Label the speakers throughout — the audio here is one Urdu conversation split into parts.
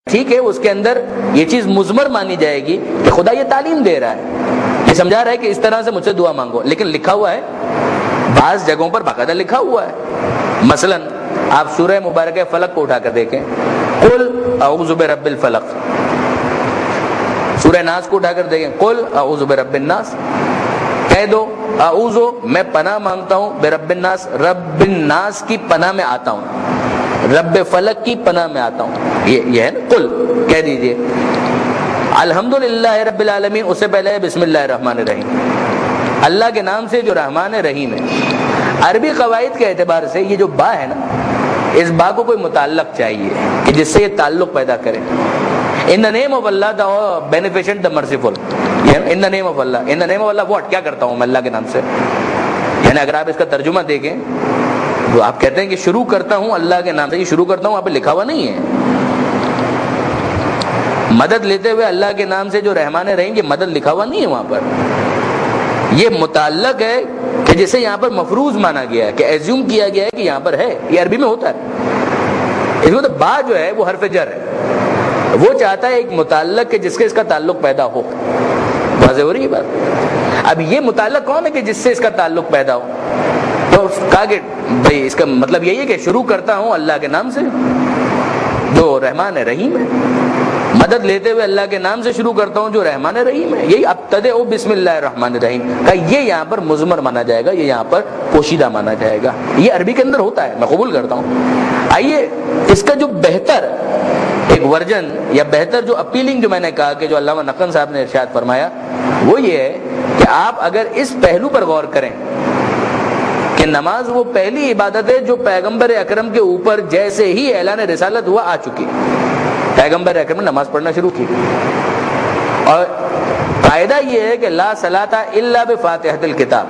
Speaker 1: ٹھیک ہے اس کے اندر یہ چیز مضمر مانی جائے گی کہ خدا یہ تعلیم دے رہا ہے، یہ سمجھا رہا ہے کہ اس طرح سے مجھ سے دعا مانگو، لیکن لکھا ہوا ہے بعض جگہوں پر باقاعدہ لکھا ہوا ہے. مثلا آپ سورہ مبارکہ فلق کو اٹھا کر دیکھیں، قل اعوذ برب الفلق. سورہ ناس کو اٹھا کر دیکھیں، قل اعوذ برب الناس. کہہ دو اعوذ، میں پناہ مانگتا ہوں، برب الناس، رب الناس کی پناہ میں آتا ہوں، رب فلق کی پناہ میں آتا ہوں. یہ ہے نا قل، کہہ دیجئے. الحمدللہ رب العالمین، اس سے پہلے ہے بسم اللہ الرحمن الرحیم، اللہ کے نام سے جو رحمان رحیم ہے. عربی قواعد کے اعتبار سے یہ جو با ہے نا، اس با کو کوئی متعلق چاہیے کہ جس سے یہ تعلق پیدا کرے. ان دا نیم آف اللہ the beneficent the merciful. In the name of اللہ، ان دا نیم آف اللہ واٹ، کیا کرتا ہوں میں اللہ کے نام سے. یعنی اگر آپ اس کا ترجمہ دیکھیں تو آپ کہتے ہیں کہ شروع کرتا ہوں اللہ کے نام سے. یہ شروع کرتا ہوں وہاں پہ لکھا ہوا نہیں ہے. مدد لیتے ہوئے اللہ کے نام سے جو رحمان رحیم، یہ مدد لکھا ہوا نہیں ہے وہاں پر. یہ متعلق ہے کہ جسے یہاں پر مفروض مانا گیا ہے، کہ ایزیوم کیا گیا ہے کہ یہاں پر ہے. یہ عربی میں ہوتا ہے. اس میں تو با جو ہے وہ حرف جر ہے، وہ چاہتا ہے ایک متعلق کہ جس کے اس کا تعلق پیدا ہو. واضح ہو رہی ہے بات؟ اب یہ متعلق کون ہے کہ جس سے اس کا تعلق پیدا ہو؟ تو کہا کہ بھائی اس کا مطلب یہی ہے کہ شروع کرتا ہوں اللہ کے نام سے جو رحمان رحیم ہے. مدد لیتے ہوئے اللہ کے نام سے شروع کرتا ہوں جو رحمان رحیم ہے. یہی ابتدئ بسم اللہ الرحمن الرحیم کا یہ یہاں پر مضمر مانا جائے گا، یہ یہاں پر پوشیدہ مانا جائے گا. یہ عربی کے اندر ہوتا ہے، میں قبول کرتا ہوں. آئیے اس کا جو بہتر ایک ورژن یا بہتر جو اپیلنگ جو میں نے کہا کہ جو علامہ نقن صاحب نے ارشاد فرمایا، وہ یہ ہے کہ آپ اگر اس پہلو پر غور کریں کہ نماز وہ پہلی عبادت ہے جو پیغمبر اکرم کے اوپر جیسے ہی اعلان رسالت ہوا آ چکی. پیغمبر اکرم نے نماز پڑھنا شروع کی، اور قاعدہ یہ ہے کہ لا صلاۃ الا بفاتحۃ الکتاب،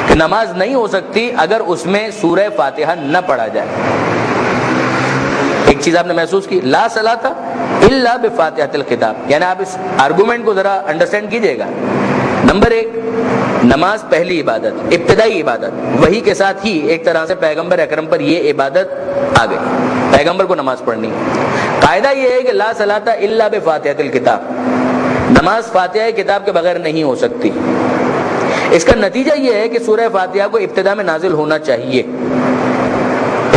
Speaker 1: کہ نماز نہیں ہو سکتی اگر اس میں سورہ فاتحہ نہ پڑھا جائے. ایک چیز آپ نے محسوس کی، لا صلاۃ الا بفاتحۃ الکتاب، یعنی آپ اس آرگومنٹ کو ذرا انڈرسٹینڈ کیجئے گا. نمبر ایک، نماز پہلی عبادت، ابتدائی عبادت، وہی کے ساتھ ہی ایک طرح سے پیغمبر اکرم پر یہ عبادت آ گئی، پیغمبر کو نماز پڑھنی. قاعدہ یہ ہے کہ لا صلاۃ الا بفاتحۃ الکتاب، نماز فاتحہ کتاب کے بغیر نہیں ہو سکتی. اس کا نتیجہ یہ ہے کہ سورہ فاتحہ کو ابتدا میں نازل ہونا چاہیے،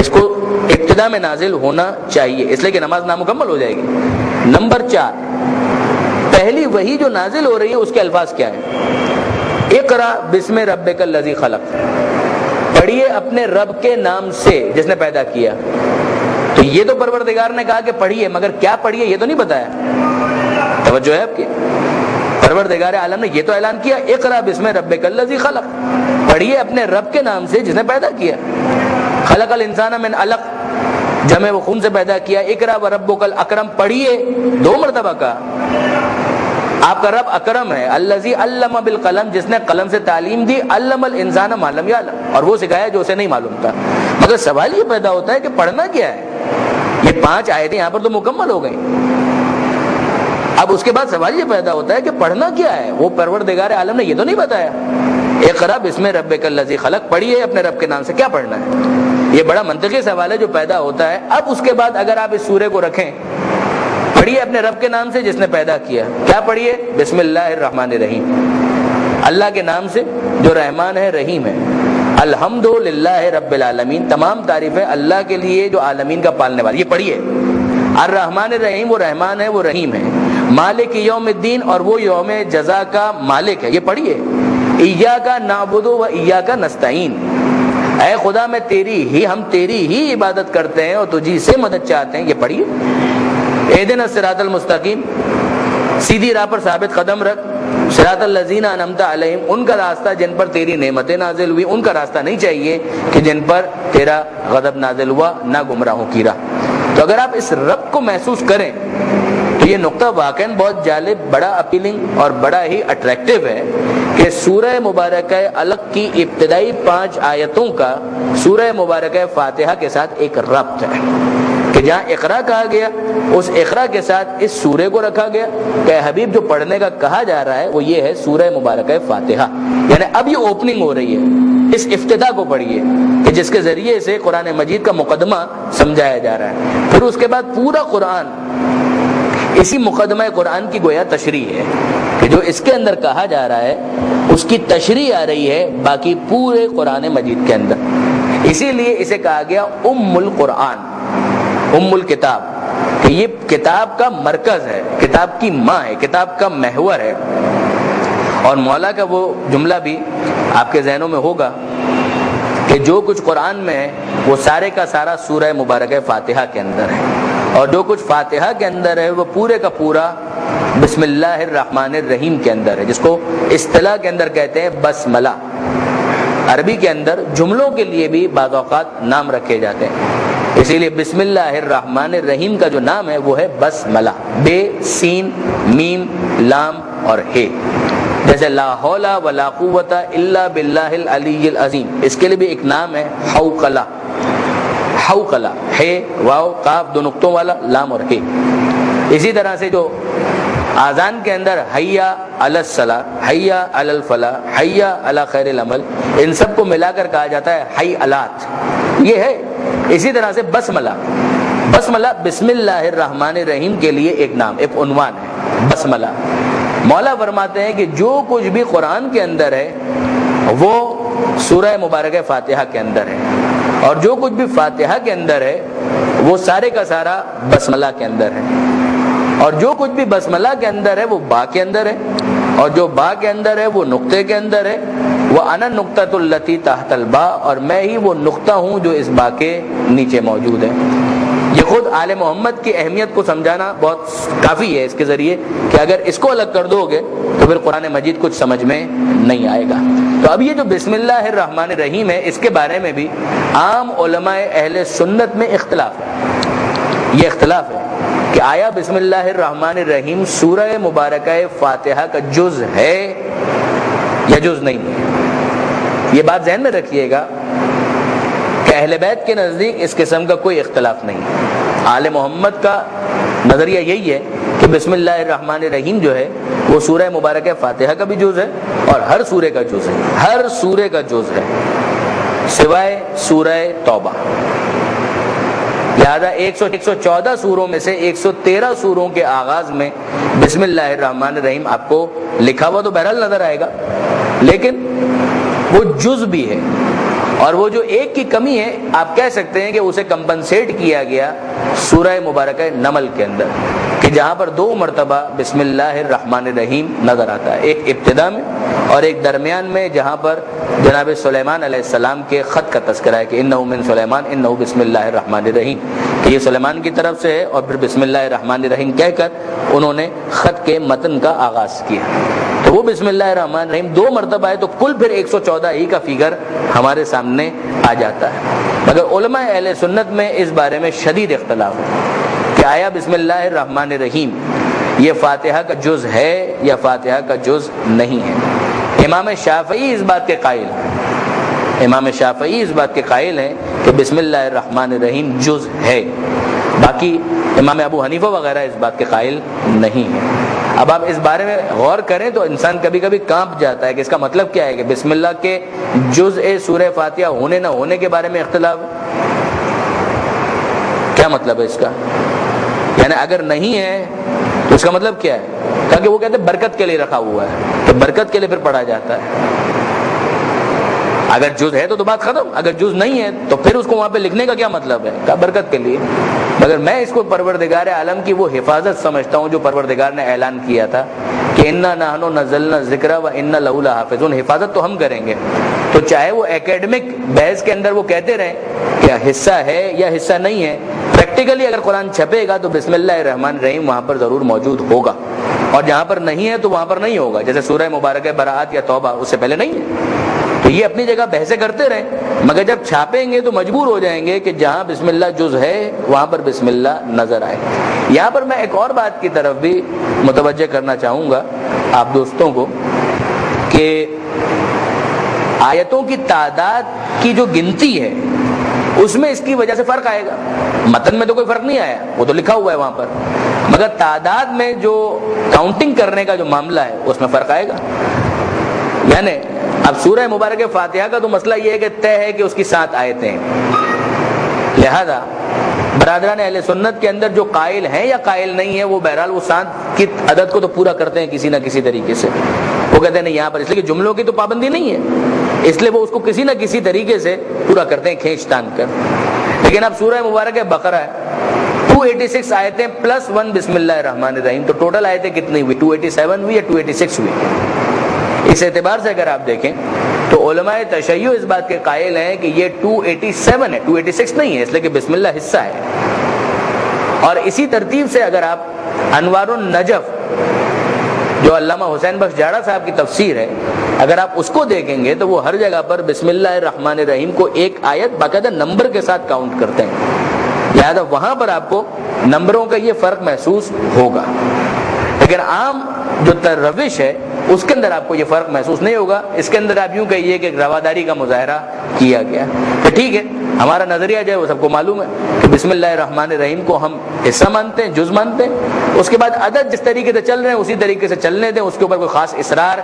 Speaker 1: اس کو ابتدا میں نازل ہونا چاہیے، اس لیے کہ نماز نامکمل ہو جائے گی. نمبر 4، پہلی وحی جو نازل ہو رہی ہے اس کے الفاظ کیا ہیں؟ اقرا بسم ربک الذی خلق، پڑھیے اپنے رب کے نام سے جس نے پیدا کیا. تو یہ تو پروردگار نے کہا کہ پڑھیے، مگر کیا پڑھیے یہ تو نہیں بتایا. توجہ ہے آپ کی؟ پروردگار عالم نے یہ تو اعلان کیا اقرا بسم ربک الذی خلق، پڑھیے اپنے رب کے نام سے جس نے پیدا کیا. خلق الانسان من علق، جمع و خون سے پیدا کیا. اقرا وربک الاکرم، پڑھیے 2 مرتبہ کہا. آپ کا رب اکرم ہے، الذی علم بالقلم، جس نے قلم سے تعلیم دی، علم الانسان ما لم یعلم، اور وہ سکھایا جو اسے نہیں معلوم تھا. مگر سوال یہ پیدا ہوتا ہے کہ پڑھنا کیا ہے؟ یہ 5 آیتیں یہاں پر تو مکمل ہو گئیں. اب اس کے بعد سوال یہ پیدا ہوتا ہے کہ پڑھنا کیا ہے؟ وہ پروردگار عالم نے یہ تو نہیں بتایا. اقرا بسم ربک الذی خلق، پڑھیے اپنے رب کے نام سے، کیا پڑھنا ہے؟ یہ بڑا منطقی سوال ہے جو پیدا ہوتا ہے. اب اس کے بعد اگر آپ اس سورے کو رکھیں، پڑھیے اپنے رب کے نام سے جس نے پیدا کیا، کیا پڑھیے؟ بسم اللہ الرحمن الرحیم، اللہ کے نام سے جو رحمان ہے رحیم ہے. الحمدللہ رب العالمین، تمام تعریفیں اللہ کے لیے جو عالمین کا پالنے والا. یہ پڑھیے. الرحمن الرحیم، وہ رحمان ہے وہ رحیم ہے. مالک یوم الدین، اور وہ یوم جزا کا مالک ہے. یہ پڑھیے. ایاک نعبد و ایاک نستعین، اے خدا میں ہم تیری ہی عبادت کرتے ہیں اور تجھی سے مدد چاہتے ہیں. یہ پڑھیے. اہدنا الصراط المستقیم، سیدھی راہ پر ثابت قدم رکھ. صراط الذین انعمت علیہم، ان کا راستہ جن پر تیری نعمتیں نازل ہوئی، ان کا راستہ نہیں چاہیے کہ جن پر تیرا غضب نازل ہوا، نہ گمراہوں کی راہ. تو اگر آپ اس رب کو محسوس کریں تو یہ نقطہ واقعاً بہت جالب، بڑا اپیلنگ اور بڑا ہی اٹریکٹیو ہے کہ سورہ مبارکہ علق کی ابتدائی 5 آیتوں کا سورہ مبارکہ فاتحہ کے ساتھ ایک ربط ہے، کہ جہاں اقرا کہا گیا اس اقرا کے ساتھ اس سورے کو رکھا گیا کہ حبیب جو پڑھنے کا کہا جا رہا ہے وہ یہ ہے سورہ مبارکہ فاتحہ. یعنی اب یہ اوپننگ ہو رہی ہے، اس افتتاح کو پڑھیے کہ جس کے ذریعے سے قرآن مجید کا مقدمہ سمجھایا جا رہا ہے. پھر اس کے بعد پورا قرآن اسی مقدمہ قرآن کی گویا تشریح ہے کہ جو اس کے اندر کہا جا رہا ہے اس کی تشریح آ رہی ہے باقی پورے قرآن مجید کے اندر. اسی لیے اسے کہا گیا ام القرآن، ام الکتاب، کہ یہ کتاب کا مرکز ہے، کتاب کی ماں ہے، کتاب کا محور ہے. اور مولا کا وہ جملہ بھی آپ کے ذہنوں میں ہوگا کہ جو کچھ قرآن میں ہے وہ سارے کا سارا سورہ مبارکہ فاتحہ کے اندر ہے، اور جو کچھ فاتحہ کے اندر ہے وہ پورے کا پورا بسم اللہ الرحمن الرحیم کے اندر ہے، جس کو اصطلاح کے اندر کہتے ہیں بسملہ. عربی کے اندر جملوں کے لیے بھی بعض اوقات نام رکھے جاتے ہیں، اسی لیے بسم اللہ الرحمن الرحیم کا جو نام ہے وہ ہے بسملہ، بے، سین، میم، لام اور ہے. جیسے لا حول ولا قوت الا باللہ العلی العظیم، اس کے لیے بھی ایک نام ہے حوقلہ. حوقلہ، ہے، واو، قاف، دو نقطوں والا، لام اور ہے. اسی طرح سے جو آذان کے اندر حیا علی الصلاۃ، حیا علی الفلاح، حیا علی خیر العمل، ان سب کو ملا کر کہا جاتا ہے حی الات، یہ ہے. اسی طرح سے بسملہ، بسملہ بسم اللہ الرحمن الرحیم کے لیے ایک نام، ایک عنوان ہے بسملہ. مولا فرماتے ہیں کہ جو کچھ بھی قرآن کے اندر ہے وہ سورہ مبارکہ فاتحہ کے اندر ہے، اور جو کچھ بھی فاتحہ کے اندر ہے وہ سارے کا سارا بسملہ کے اندر ہے، اور جو کچھ بھی بسملہ کے اندر ہے وہ با کے اندر ہے، اور جو با کے اندر ہے وہ نقطے کے اندر ہے. وہ انا نقطۃ التی تحت البا، اور میں ہی وہ نقطہ ہوں جو اس با کے نیچے موجود ہے. یہ خود آل محمد کی اہمیت کو سمجھانا بہت کافی ہے اس کے ذریعے کہ اگر اس کو الگ کر دو گے تو پھر قرآن مجید کچھ سمجھ میں نہیں آئے گا. تو اب یہ جو بسم اللہ الرحمن الرحیم ہے اس کے بارے میں بھی عام علماء اہل سنت میں اختلاف ہے. یہ اختلاف ہے کہ آیا بسم اللہ الرحمن الرحیم سورہ مبارکہ فاتحہ کا جز ہے یا جز نہیں ہے. یہ بات ذہن میں رکھیے گا کہ اہل بیت کے نزدیک اس قسم کا کوئی اختلاف نہیں. آل محمد کا نظریہ یہی ہے کہ بسم اللہ الرحمن الرحیم جو ہے وہ سورہ مبارکہ فاتحہ کا بھی جز ہے اور ہر سورے کا جز ہے، ہر سورے کا جز ہے سوائے سورہ توبہ. لہذا 114 سوروں میں سے 113 سوروں کے آغاز میں بسم اللہ الرحمن الرحیم آپ کو لکھا ہوا تو بہرحال نظر آئے گا، لیکن وہ جز بھی ہے. اور وہ جو ایک کی کمی ہے آپ کہہ سکتے ہیں کہ اسے کمپنسیٹ کیا گیا سورہ مبارکہ نمل کے اندر، کہ جہاں پر 2 مرتبہ بسم اللہ الرحمن الرحیم نظر آتا ہے، ایک ابتدا میں اور ایک درمیان میں جہاں پر جناب سلیمان علیہ السلام کے خط کا تذکرہ ہے کہ انہ من سلیمان انہ بسم اللہ الرحمن الرحیم، کہ یہ سلیمان کی طرف سے ہے، اور پھر بسم اللہ الرحمن الرحیم کہہ کر انہوں نے خط کے متن کا آغاز کیا. تو وہ بسم اللہ الرحمن الرحیم 2 مرتبہ ہے، تو کل پھر 114 ہی کا فگر ہمارے سامنے آ جاتا ہے. مگر علماء اہل سنت میں اس بارے میں شدید اختلاف ہے کہ آیا بسم اللہ الرحمن الرحیم یہ فاتحہ کا جز ہے یا فاتحہ کا جز نہیں ہے. امام شافعی اس بات کے قائل ہیں، امام شافعی اس بات کے قائل ہیں کہ بسم اللہ الرحمن الرحیم جز ہے، باقی امام ابو حنیفہ وغیرہ اس بات کے قائل نہیں ہیں. اب آپ اس بارے میں غور کریں تو انسان کبھی کبھی کانپ جاتا ہے کہ اس کا مطلب کیا ہے کہ بسم اللہ کے جزء سورہ فاتحہ ہونے نہ ہونے کے بارے میں اختلاف ہے. کیا مطلب ہے اس کا؟ یعنی اگر نہیں ہے تو اس کا مطلب کیا ہے؟ تاکہ وہ کہتے ہیں برکت کے لیے رکھا ہوا ہے، تو برکت کے لیے پھر پڑھا جاتا ہے. اگر جز ہے تو بات ختم، اگر جز نہیں ہے تو پھر اس کو وہاں پہ لکھنے کا کیا مطلب ہے؟ کہا برکت کے لیے. مگر میں اس کو پروردگار عالم کی وہ حفاظت سمجھتا ہوں جو پروردگار نے اعلان کیا تھا کہ انا نحن نزلنا الذکر و انا لہ لحافظون، حفاظت تو ہم کریں گے. تو چاہے وہ اکیڈمک بحث کے اندر وہ کہتے رہیں کہ حصہ ہے یا حصہ نہیں ہے، پریکٹیکلی اگر قرآن چھپے گا تو بسم اللہ الرحمن الرحیم وہاں پر ضرور موجود ہوگا، اور جہاں پر نہیں ہے تو وہاں پر نہیں ہوگا. جیسے سورہ مبارکہ براءت یا توبہ اس سے پہلے نہیں ہے. تو یہ اپنی جگہ بحثیں کرتے رہیں، مگر جب چھاپیں گے تو مجبور ہو جائیں گے کہ جہاں بسم اللہ جز ہے وہاں پر بسم اللہ نظر آئے. یہاں پر میں ایک اور بات کی طرف بھی متوجہ کرنا چاہوں گا آپ دوستوں کو کہ آیتوں کی تعداد کی جو گنتی ہے اس میں اس کی وجہ سے فرق آئے گا. متن میں تو کوئی فرق نہیں آیا، وہ تو لکھا ہوا ہے وہاں پر، مگر تعداد میں جو کاؤنٹنگ کرنے کا جو معاملہ ہے اس میں فرق آئے گا. یعنی اب سورہ مبارکہ فاتحہ کا تو مسئلہ یہ ہے کہ طے ہے کہ اس کی 7 آیتیں ہیں، لہذا برادران اہل سنت کے اندر جو قائل ہیں یا قائل نہیں ہے، وہ بہرحال وہ 7 کی عدد کو تو پورا کرتے ہیں کسی نہ کسی طریقے سے. وہ کہتے ہیں نہیں یہاں پر، اس لیے کہ جملوں کی تو پابندی نہیں ہے، اس لیے وہ اس کو کسی نہ کسی طریقے سے پورا کرتے ہیں کھینچ تان کر. لیکن اب سورہ مبارکہ بقرہ ہے، 286 آیتیں پلس 1 بسم اللہ الرحمن الرحیم، تو ٹوٹل آیتیں کتنی ہوئی؟ 287 ہوئی یا 286 ہوئی؟ اس اعتبار سے اگر آپ دیکھیں تو علماء تشیع اس بات کے قائل ہیں کہ یہ 287 ہے، 286 نہیں ہے، اس لیے کہ بسم اللہ حصہ ہے. اور اسی ترتیب سے اگر آپ انوار النجف جو علامہ حسین بخش جاڑا صاحب کی تفسیر ہے، اگر آپ اس کو دیکھیں گے تو وہ ہر جگہ پر بسم اللہ الرحمن الرحیم کو ایک آیت باقاعدہ نمبر کے ساتھ کاؤنٹ کرتے ہیں، لہذا وہاں پر آپ کو نمبروں کا یہ فرق محسوس ہوگا. لیکن عام جو روش ہے اس کے اندر آپ کو یہ فرق محسوس نہیں ہوگا. اس کے اندر آپ یوں کہیے کہ رواداری کا مظاہرہ کیا گیا. تو ٹھیک ہے، ہمارا نظریہ جو ہے وہ سب کو معلوم ہے کہ بسم اللہ الرحمن الرحیم کو ہم حصہ مانتے ہیں، جز مانتے ہیں. اس کے بعد عدد جس طریقے سے چل رہے ہیں اسی طریقے سے چلنے دیں، اس کے اوپر کوئی خاص اصرار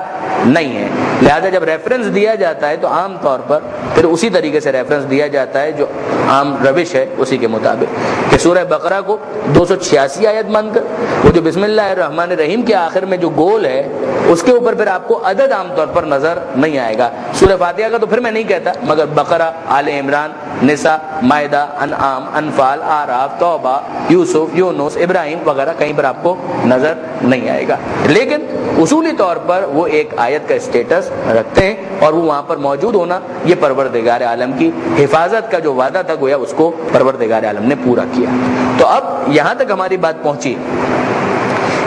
Speaker 1: نہیں ہے. لہذا جب ریفرنس دیا جاتا ہے تو عام طور پر پھر اسی طریقے سے ریفرنس دیا جاتا ہے جو عام روش ہے اسی کے مطابق، کہ سورہ بقرہ کو 286 آیت مان کر وہ جو بسم اللہ الرحمن الرحیم کے آخر میں جو گول ہے اس کے اوپر پھر آپ کو عدد عام طور پر نظر نہیں آئے گا. سورہ فاتحہ کا تو پھر میں نہیں کہتا، مگر بقرہ، آل عمران، نساء، مائدہ، انعام، انفال، اعراف، توبہ، یوسف، یونس، ابراہیم وغیرہ کہیں پر آپ کو نظر نہیں آئے گا. لیکن اصولی طور پر وہ ایک آیت کا اسٹیٹس رکھتے ہیں اور وہ وہاں پر موجود ہونا یہ پروردگار عالم کی حفاظت کا جو وعدہ تھا گویا اس کو پروردگار عالم نے پورا کیا. تو اب یہاں تک ہماری بات پہنچی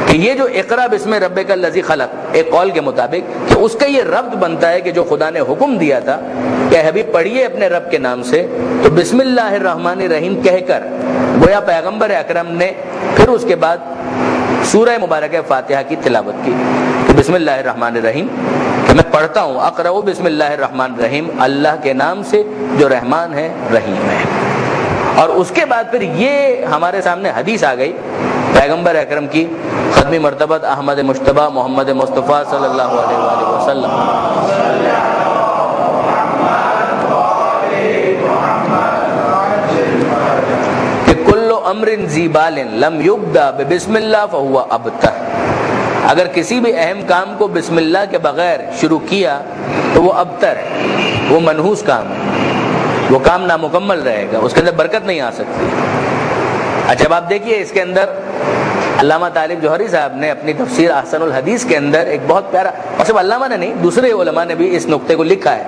Speaker 1: کہ یہ جو اقرا بسم ربک الذی خلق، ایک قول کے مطابق کہ اس کا یہ ربط بنتا ہے کہ جو خدا نے حکم دیا تھا کہ حبیب پڑھیے اپنے رب کے نام سے، تو بسم اللہ الرحمن الرحیم کہہ کر گویا پیغمبر اکرم نے پھر اس کے بعد سورہ مبارکہ فاتحہ کی تلاوت کی کہ بسم اللہ الرحمن الرحیم، کہ میں پڑھتا ہوں اقرأ بسم اللہ الرحمن الرحیم، اللہ کے نام سے جو رحمان ہے رحیم ہے. اور اس کے بعد پھر یہ ہمارے سامنے حدیث آ گئی پیغمبر اکرم کی ختمی مرتبت احمد مجتبی محمد مصطفیٰ صلی اللہ علیہ وآلہ وسلم، کہ کل امر ذی بال لم یبدأ ببسم اللہ فہو ابتر، اگر کسی بھی اہم کام کو بسم اللہ کے بغیر شروع کیا تو وہ ابتر ہے، وہ منحوس کام ہے، وہ کام نامکمل رہے گا، اس کے اندر برکت نہیں آ سکتی. اچھا اب آپ دیکھیے اس کے اندر علامہ طالب جوہری صاحب نے اپنی تفسیر احسن الحدیث کے اندر ایک بہت پیارا، اور صرف علامہ نے نہیں دوسرے علماء نے بھی اس نقطے کو لکھا ہے،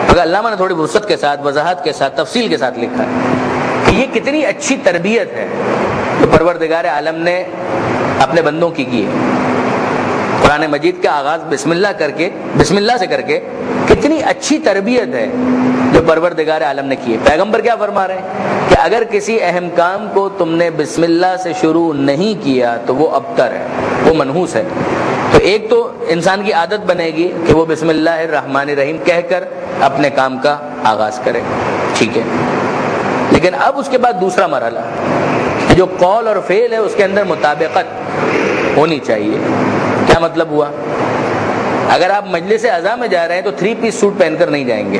Speaker 1: مگر علامہ نے تھوڑی وسعت کے ساتھ، وضاحت کے ساتھ، تفصیل کے ساتھ لکھا ہے کہ یہ کتنی اچھی تربیت ہے جو پروردگار عالم نے اپنے بندوں کی ہے. قرآن مجید کا آغاز بسم اللہ سے کر کے کتنی اچھی تربیت ہے جو پروردگار عالم نے کی ہے. پیغمبر کیا فرما رہے ہیں کہ اگر کسی اہم کام کو تم نے بسم اللہ سے شروع نہیں کیا تو وہ ابتر ہے، وہ منحوس ہے. تو ایک تو انسان کی عادت بنے گی کہ وہ بسم اللہ الرحمن الرحیم کہہ کر اپنے کام کا آغاز کرے، ٹھیک ہے. لیکن اب اس کے بعد دوسرا مرحلہ جو قول اور فعل ہے اس کے اندر مطابقت ہونی چاہیے. کیا مطلب ہوا؟ اگر آپ مجلس اعضاء میں جا رہے ہیں تو 3 پیس سوٹ پہن کر نہیں جائیں گے،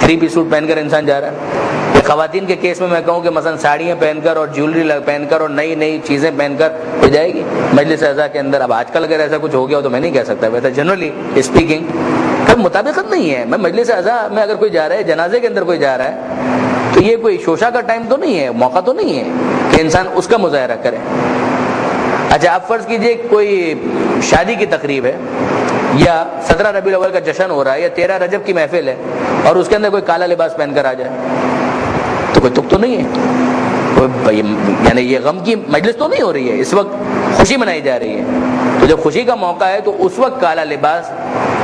Speaker 1: 3 پیس سوٹ پہن کر انسان جا رہا ہے. خواتین کے کیس میں میں کہوں کہ مثلا ساڑیاں پہن کر اور جیولری پہن کر اور نئی نئی چیزیں پہن کر ہو جائے گی مجلس اعضاء کے اندر. اب آج کل اگر ایسا کچھ ہو گیا ہو تو میں نہیں کہہ سکتا، ویسے جنرلی اسپیکنگ کب مطابقت نہیں ہے. میں مجلس اعضاء میں اگر کوئی جا رہا ہے، جنازے کے اندر کوئی جا رہا ہے، تو یہ کوئی شوشہ کا ٹائم تو نہیں ہے، موقع تو نہیں ہے کہ انسان اس کا مظاہرہ کرے. اچھا آپ فرض کیجئے کوئی شادی کی تقریب ہے یا 17 ربیع الاول کا جشن ہو رہا ہے یا 13 رجب کی محفل ہے اور اس کے اندر کوئی کالا لباس پہن کر آ جائے تو کوئی تک تو نہیں ہے، یعنی یہ غم کی مجلس تو نہیں ہو رہی ہے، اس وقت خوشی منائی جا رہی ہے. تو جب خوشی کا موقع ہے تو اس وقت کالا لباس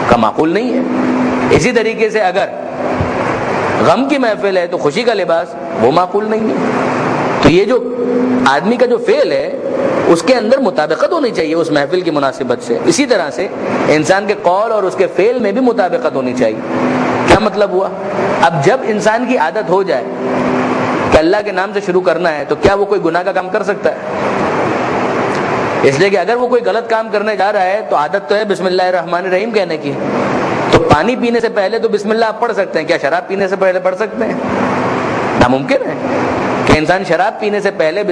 Speaker 1: کا معقول نہیں ہے. اسی طریقے سے اگر غم کی محفل ہے تو خوشی کا لباس وہ معقول نہیں ہے. تو یہ جو آدمی کا جو فعل ہے اس کے اندر مطابقت ہونی چاہیے اس محفل کی مناسبت سے. اسی طرح سے انسان کے قول اور اس کے فعل میں بھی مطابقت ہونی چاہیے. کیا مطلب ہوا؟ اب جب انسان کی عادت ہو جائے کہ اللہ کے نام سے شروع کرنا ہے تو کیا وہ کوئی گناہ کا کام کر سکتا ہے؟ اس لیے کہ اگر وہ کوئی غلط کام کرنے جا رہا ہے تو عادت تو ہے بسم اللہ الرحمن الرحیم کہنے کی. تو پانی پینے سے پہلے تو بسم اللہ آپ پڑھ سکتے ہیں، کیا شراب پینے سے پہلے پڑھ سکتے ہیں؟ ناممکن ہے کہ انسان شراب پینے سے پہلے